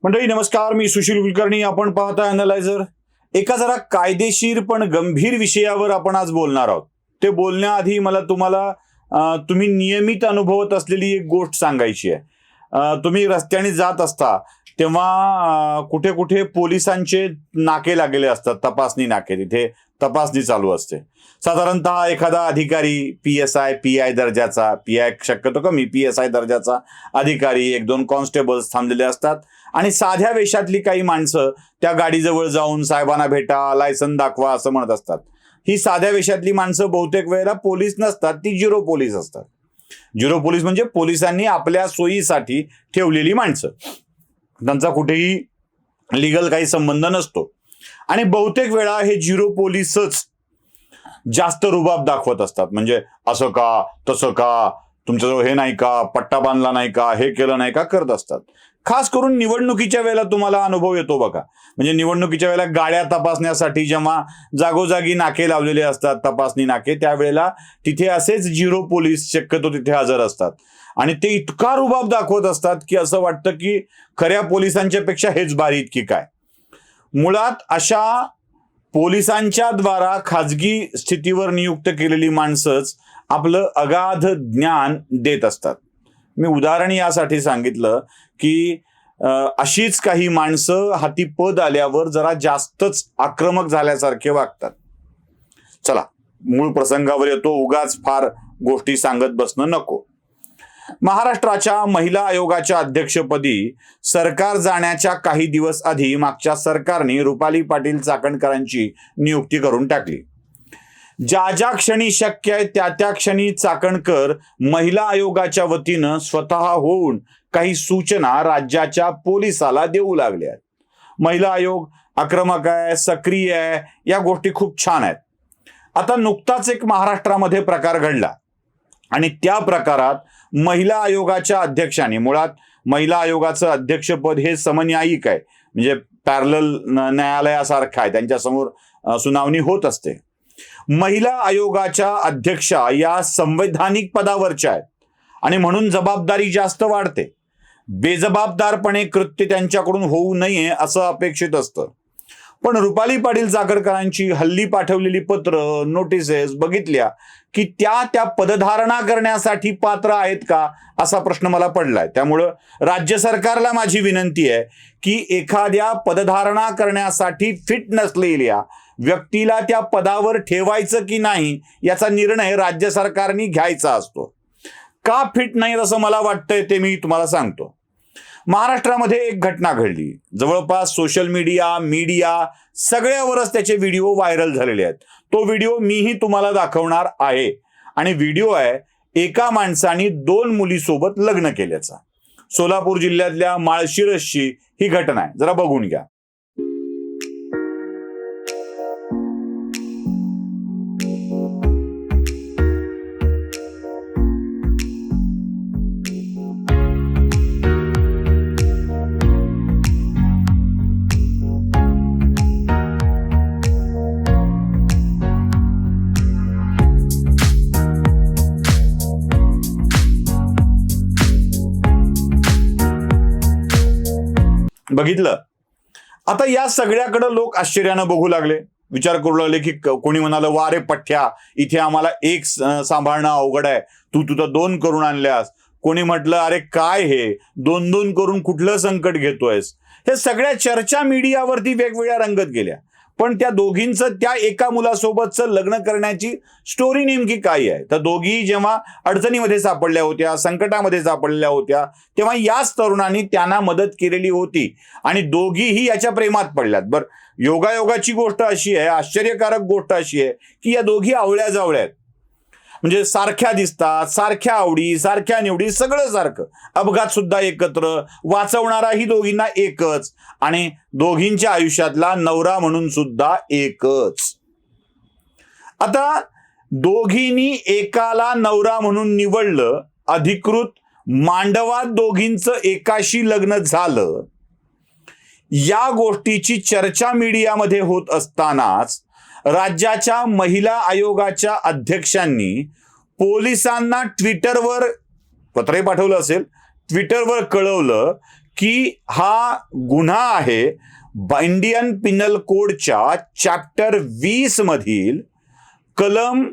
मंडळी नमस्कार, मी सुशील कुलकर्णी. आपण पाहता अॅनालायझर. एका जरा कायदेशीर पण गंभीर विषयावर आपण आज बोलणार आहोत. ते बोलण्याआधी मला तुम्ही नियमित अनुभवत असलेली एक गोष्ट सांगायची आहे. तुम्ही रस्त्याने जात असता तेव्हा कुठे कुठे पोलिसांचे नाके लागलेले असतात, तपासणी नाके. तिथे तपासणी चालू असते. साधारणतः एखादा अधिकारी PSI PI दर्जाचा, PI शक्यतो कमी, PSI दर्जाचा अधिकारी, 1-2 कॉन्स्टेबल्स थांबलेले असतात आणि साध्या वेशातली काही माणसं त्या गाडीजवळ जाऊन साहेबांना भेटा, लायसन दाखवा असं म्हणत असतात. ही साध्या वेशातली माणसं बहुतेक वेळेला पोलीस नसतात, ती झिरो पोलीस असतात. झिरो पोलीस म्हणजे पोलिसांनी आपल्या सोयीसाठी ठेवलेली माणसं. त्यांचा कुठेही लिगल काही संबंध नसतो आणि बहुतेक वेळा हे झिरो पोलीसच जास्त रुबाब दाखवत असतात. म्हणजे असं का, तसं का, तुमच्याजवळ हे नाही का, पट्टा बांधला नाही का, हे केलं नाही का करत असतात. खास करून निवडणुकीच्या वेळेला तुम्हाला अनुभव येतो बघा. म्हणजे निवडणुकीच्या वेळेला गाड्या तपासण्यासाठी जेव्हा जागोजागी नाके लावलेले असतात, तपासणी नाके, त्यावेळेला तिथे असेच झिरो पोलीस शक्यतो तिथे हजर असतात आणि ते इतका रुबाब दाखवत असतात की असं वाटतं की खऱ्या पोलिसांच्या पेक्षा हेच भारी की काय. मुळात अशा पोलिसांच्या द्वारा खाजगी स्थितीवर नियुक्त केलेली माणसंच आपलं अगाध ज्ञान देत असतात. मी उदाहरण यासाठी सांगितलं की अशीच काही माणसं हाती पद आल्यावर जरा जास्तच आक्रमक झाल्यासारखे वागतात. चला मूळ प्रसंगावर येतो. उगाच फार गोष्टी सांगत बसणं नको. महाराष्ट्राच्या महिला आयोगाच्या अध्यक्षपदी सरकार जाण्याच्या काही दिवस आधी मागच्या सरकारने रुपाली पाटील चाकणकरांची नियुक्ती करून टाकली. ज्या ज्या क्षणी शक्य आहे त्या त्या क्षणी चाकणकर महिला आयोगाच्या वतीनं स्वतः होऊन काही सूचना राज्याच्या पोलिसाला देऊ लागल्या. महिला आयोग आक्रमक आहे, सक्रिय आहे, या गोष्टी खूप छान आहेत. आता नुकताच एक महाराष्ट्रामध्ये प्रकार घडला आणि त्या प्रकारात महिला आयोगाच्या अध्यक्षांनी, मुळात महिला आयोगाचं अध्यक्षपद हे समन्यायिक आहे, म्हणजे पॅरलल न्यायालयासारखं आहे, त्यांच्यासमोर सुनावणी होत असते. महिला आयोगाच्या अध्यक्षा या संवैधानिक पदावरच्या आहेत आणि म्हणून जबाबदारी जास्त वाढते. बेजबाबदारपणे कृत्य त्यांच्याकडून होऊ नये असं अपेक्षित असतं. पण रुपाली पाटील चाकणकरांची हल्ली पाठवलेली पत्र, नोटिसेस बघितल्या की त्या पदधारणा करण्यासाठी पात्र आहेत का असा प्रश्न मला पडलाय. त्यामुळं राज्य सरकारला माझी विनंती आहे की एखाद्या पदधारणा करण्यासाठी फिट नसलेल्या व्यक्तीला त्या पदावर ठेवायचं की नाही याचा निर्णय राज्य सरकारने घ्यायचा असतो. का फिट नाही असं मला वाटतंय ते मी तुम्हाला सांगतो. महाराष्ट्रामध्ये एक घटना घडली. जवळपास सोशल मीडिया सगळ्यावरच त्याचे व्हिडिओ व्हायरल झालेले आहेत. तो व्हिडिओ मीही तुम्हाला दाखवणार आहे आणि व्हिडिओ आहे एका माणसाने 2 मुलीसोबत लग्न केल्याचा. सोलापूर जिल्ह्यातल्या माळशिरसची ही घटना आहे. जरा बघून घ्या. बघितलं. आता या सगळ्याकडे लोक आश्चर्यानं बघू लागले, विचार करू लागले की कोणी म्हणालं, वा रे पठ्ठ्या, इथे आम्हाला एक सांभाळणं अवघड आहे, तू तुझं 2 करून आणल्यास. कोणी म्हटलं, अरे काय हे 2-2 करून कुठलं संकट घेतोयस. हे सगळ्या चर्चा मीडियावरती वेगवेगळ्या रंगत गेल्या. पण त्या दोघींचं त्या एका मुलासोबतचं लग्न करण्याची स्टोरी नेमकी काय आहे. तर दोघी जेव्हा अडचणीमध्ये सापडल्या होत्या, संकटामध्ये सापडल्या होत्या, तेव्हा याच तरुणांनी त्यांना मदत केलेली होती आणि दोघीही याच्या प्रेमात पडल्यात. बरं, योगायोगाची गोष्ट अशी आहे, आश्चर्यकारक गोष्ट अशी आहे की या दोघी आवळ्या जावळ्या आहेत. म्हणजे सारख्या दिसतात, सारख्या आवडी, सारख्या निवडी, सगळं सारखं. अपघात सुद्धा एकत्र, वाचवणाराही दोघींना एकच आणि दोघींच्या आयुष्यातला नवरा म्हणून सुद्धा एकच. आता दोघींनी एकाला नवरा म्हणून निवडलं, अधिकृत मांडवात दोघींचं एकाशी लग्न झालं. या गोष्टीची चर्चा मीडियामध्ये होत असतानाच राज्याच्या महिला आयोगाच्या अध्यक्षांनी पोलिसांना ट्विटरवर, पत्रही पाठवलं असेल, ट्विटरवर कळवलं की हा गुन्हा आहे इंडियन पिनल कोडच्या चॅप्टर 20 मधील कलम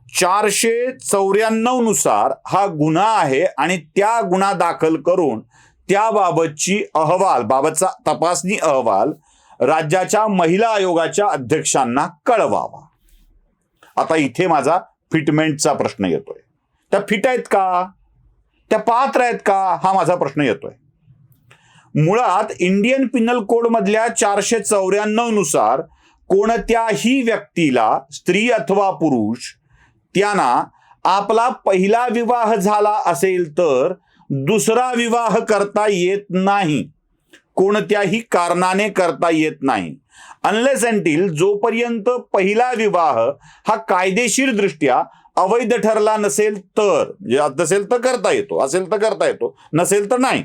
494 नुसार हा गुन्हा आहे आणि त्या गुन्हा दाखल करून त्याबाबतची बाबतचा तपासणी अहवाल राज्याच्या महिला आयोगाच्या अध्यक्षांना कळवावा. आता इथे माझा फिटमेंटचा प्रश्न येतोय. त्या फिट आहेत का, त्या पात्र आहेत का, हा माझा प्रश्न येतोय. मुळात इंडियन पिनल कोड मधल्या 494 नुसार कोणत्याही व्यक्तीला, स्त्री अथवा पुरुष, त्यांना आपला पहिला विवाह झाला असेल तर दुसरा विवाह करता येत नाही. कोणत्याही कारणाने करता येत नाही. अनलेस अँटिल जोपर्यंत पहिला विवाह हा कायदेशीर दृष्ट्या अवैध ठरला नसेल तर, असेल तर करता येतो, असेल तर करता येतो, नसेल तर नाही.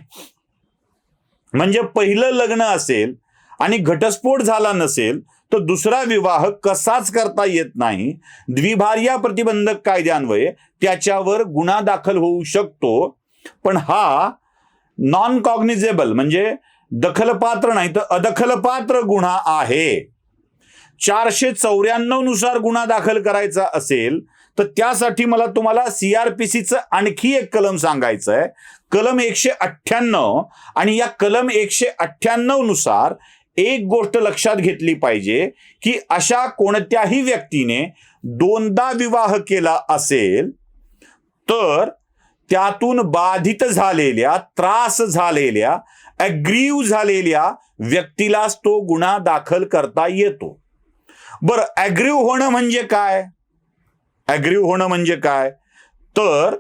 म्हणजे पहिलं लग्न असेल आणि घटस्फोट झाला नसेल तर दुसरा विवाह कसाच करता येत नाही. द्विभार्या प्रतिबंधक कायद्यान्वये त्याच्यावर गुन्हा दाखल होऊ शकतो. पण हा नॉन कॉग्निझेबल म्हणजे दखलपात्र नाही तर अदखलपात्र गुन्हा आहे. 494 नुसार गुन्हा दाखल करायचा असेल तर त्यासाठी मला तुम्हाला CRPCचं आणखी एक कलम सांगायचं आहे, कलम 198. आणि या कलम 198 नुसार एक गोष्ट लक्षात घेतली पाहिजे की अशा कोणत्याही व्यक्तीने दोनदा विवाह केला असेल तर त्यातून बाधित झालेल्या, त्रास झालेल्या, अग्रीव झालेल्या व्यक्तीलाच तो गुन्हा दाखल करता येतो. बरं, अग्रीव होणं म्हणजे काय? अग्रीव होणं म्हणजे काय तर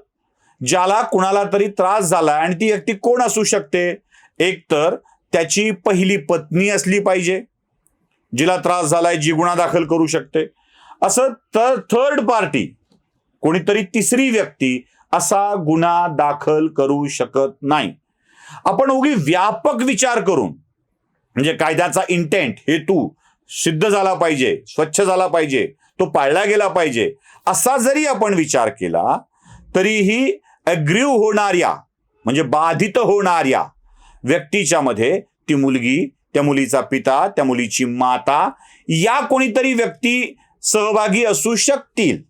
ज्याला कुणाला तरी त्रास झाला आणि ती व्यक्ती कोण असू शकते? एक तर त्याची पहिली पत्नी असली पाहिजे जिला त्रास झालाय, जी गुन्हा दाखल करू शकते. असं तर थर्ड पार्टी, कोणीतरी तिसरी व्यक्ती असा गुन्हा दाखल करू शकत नाही. आपण उगी व्यापक विचार करून, म्हणजे कायद्याचा इंटेंट, हेतू सिद्ध झाला पाहिजे, स्वच्छ झाला पाहिजे, तो पाळला गेला पाहिजे, असा जरी आपण विचार केला तरीही अग्रीव होणाऱ्या म्हणजे बाधित होणाऱ्या व्यक्तीच्या मध्ये ती मुलगी, त्या मुलीचा पिता, त्या मुलीची माता या कोणीतरी व्यक्ती सहभागी असू शकतील.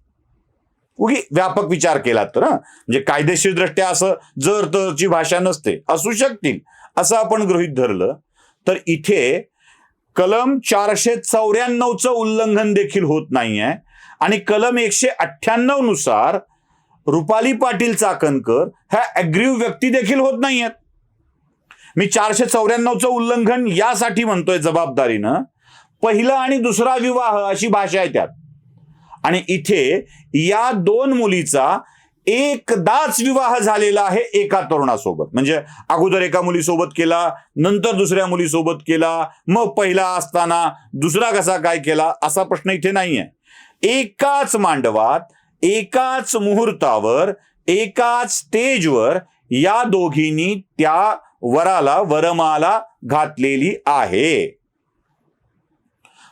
उगी व्यापक विचार केला तर, म्हणजे कायदेशीर दृष्ट्या असं जर तरची भाषा नसते, असू शकतील असं आपण गृहीत धरलं तर इथे कलम 494चं उल्लंघन देखील होत नाहीये. आणि कलम 198 नुसार रुपाली पाटील चाकणकर ह्या अग्रीव व्यक्ती देखील होत नाहीयेत. मी 494चं उल्लंघन यासाठी म्हणतोय जबाबदारीनं, पहिला आणि दुसरा विवाह अशी भाषा आहे त्यात. आणि इथे या दोन मुलीचा एकदाच विवाह झालेला आहे एका तरुणासोबत. म्हणजे अगोदर एका मुलीसोबत केला, नंतर दुसऱ्या मुलीसोबत केला, मग पहिला असताना दुसरा कसा काय केला असा प्रश्न इथे नाहीये. एकाच मांडवात, एकाच मुहूर्तावर, एकाच स्टेजवर या दोघींनी त्या वराला वरमाला घातलेली आहे.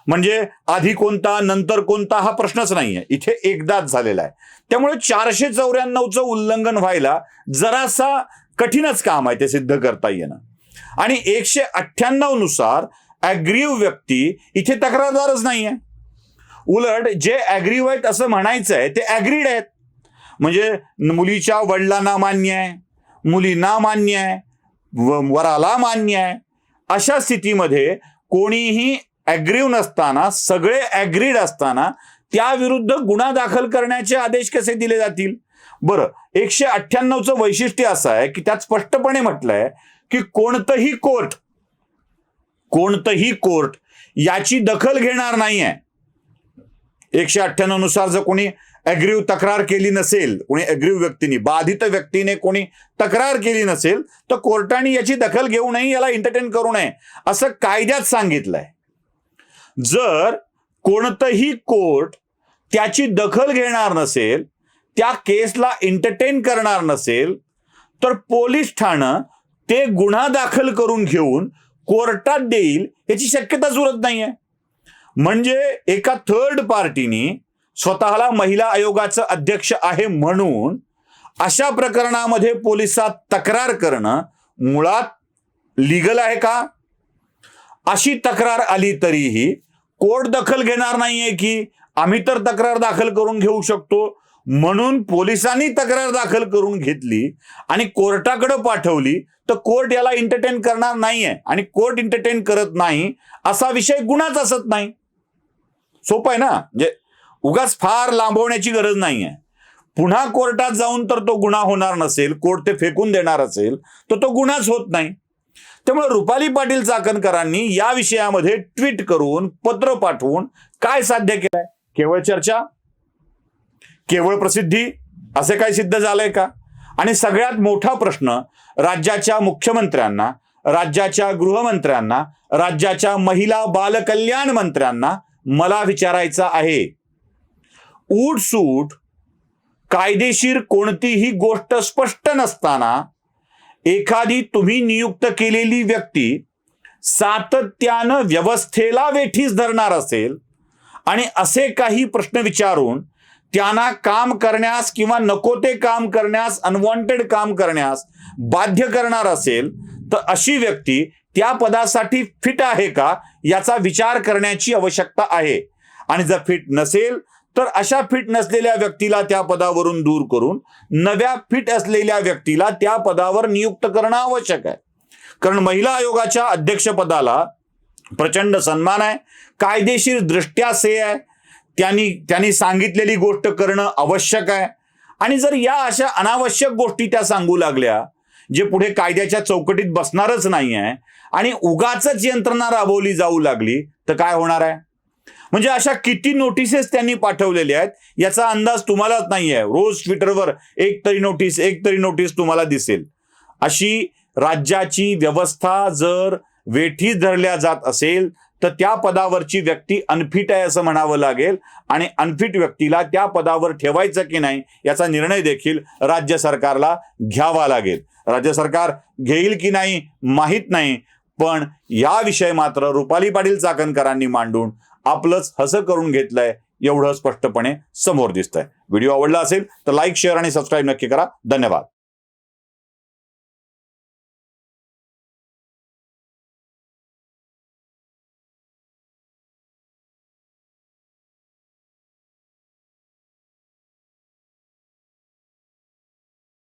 म्हणजे आधी कोणता नंतर कोणता हा प्रश्नच नाहीये, इथे एकदाच झालेला आहे. त्यामुळे 494चं उल्लंघन व्हायला जरासा कठीणच काम आहे ते सिद्ध करता येणं. आणि 198 नुसार अग्रीव व्यक्ती इथे तक्रारदारच नाहीये. उलट जे अग्रीव आहेत असं म्हणायचं आहे ते अग्रीड आहेत. म्हणजे मुलीच्या वडिलांना मान्य आहे, मुलींना मान्य आहे, वराला मान्य आहे. अशा स्थितीमध्ये कोणीही अग्रीव नसताना, सगळे अग्रीड असताना त्याविरुद्ध गुन्हा दाखल करण्याचे आदेश कसे दिले जातील? बरं, 198चं वैशिष्ट्य असं आहे की त्यात स्पष्टपणे म्हटलंय की कोणतंही कोर्ट याची दखल घेणार नाहीये. 198 नुसार जर कोणी अग्रीव तक्रार केली नसेल, कोणी अग्रीव व्यक्तीने, बाधित व्यक्तीने कोणी तक्रार केली नसेल तर कोर्टाने याची दखल घेऊ नये, याला एंटरटेन करू नये असं कायद्यात सांगितलंय. जर कोणतंही कोर्ट त्याची दखल घेणार नसेल, त्या केसला एंटरटेन करणार नसेल तर पोलीस ठाणं ते गुन्हा दाखल करून घेऊन कोर्टात देईल याची शक्यताच उरत नाहीये. म्हणजे एका थर्ड पार्टीने स्वतःला महिला आयोगाचं अध्यक्ष आहे म्हणून अशा प्रकरणामध्ये पोलिसात तक्रार करणं मुळात लीगल आहे का? अशी तक्रार आली तरीही कोर्ट दखल घेणार नाहीये की आम्ही तर तक्रार दाखल करून घेऊ शकतो, म्हणून पोलिसांनी तक्रार दाखल करून घेतली आणि कोर्टाकडे पाठवली, तर कोर्ट याला एंटरटेन करणार नाहीये. आणि कोर्ट एंटरटेन करत नाही असा विषय गुन्हाच असत नाही. सोपं आहे ना, म्हणजे उगाच फार लांबवण्याची गरज नाहीये. पुन्हा कोर्टात जाऊन तर तो गुन्हा होणार नसेल, कोर्ट ते फेकून देणार असेल, तर तो गुन्हाच होत नाही. त्यामुळे रुपाली पाटील चाकणकरांनी या विषयामध्ये ट्विट करून, पत्र पाठवून काय साध्य केलंय? केवळ चर्चा, केवळ प्रसिद्धी, असे काय सिद्ध झालंय का? आणि सगळ्यात मोठा प्रश्न राज्याच्या मुख्यमंत्र्यांना, राज्याच्या गृहमंत्र्यांना, राज्याच्या महिला बालकल्याण मंत्र्यांना मला विचारायचा आहे. उठसूट कायदेशीर कोणतीही गोष्ट स्पष्ट नसताना एखादी तुम्ही नियुक्त केलेली व्यक्ती सातत्यानं व्यवस्थेला वेठीस धरणार असेल आणि असे काही प्रश्न विचारून त्यांना काम करण्यास किंवा नको ते काम करण्यास, अनवॉन्टेड काम करण्यास बाध्य करणार असेल, तर अशी व्यक्ती त्या पदासाठी फिट आहे का याचा विचार करण्याची आवश्यकता आहे. आणि जर फिट नसेल तर अशा फिट नसलेल्या व्यक्तीला त्या पदावरून दूर करून नव्या फिट असलेल्या व्यक्तीला त्या पदावर नियुक्त करणं आवश्यक आहे. कारण महिला आयोगाच्या अध्यक्षपदाला प्रचंड सन्मान आहे, कायदेशीर दृष्ट्या से आहे, त्यांनी सांगितलेली गोष्ट करणं आवश्यक आहे. आणि जर या अशा अनावश्यक गोष्टी त्या सांगू लागल्या, जे पुढे कायद्याच्या चौकटीत बसणारच नाही आहे, आणि उगाचच यंत्रणा राबवली जाऊ लागली, तर काय होणार आहे? म्हणजे अशा किती नोटिसेस त्यांनी पाठवलेल्या आहेत याचा अंदाज तुम्हालाच नाही आहे. रोज ट्विटरवर एक तरी नोटीस तुम्हाला दिसेल. अशी राज्याची व्यवस्था जर वेठीस धरल्या जात असेल तर त्या पदावरची व्यक्ती अनफिट आहे असं म्हणावं लागेल. आणि अनफिट व्यक्तीला त्या पदावर ठेवायचं की नाही याचा निर्णय देखील राज्य सरकारला घ्यावा लागेल. राज्य सरकार घेईल की नाही माहीत नाही, पण या विषय मात्र रुपाली पाटील चाकणकरांनी मांडून आपलंच हसं करून घेतलंय एवढं स्पष्टपणे समोर दिसतंय. व्हिडिओ आवडला असेल तर लाईक, शेअर आणि सबस्क्राईब नक्की करा. धन्यवाद.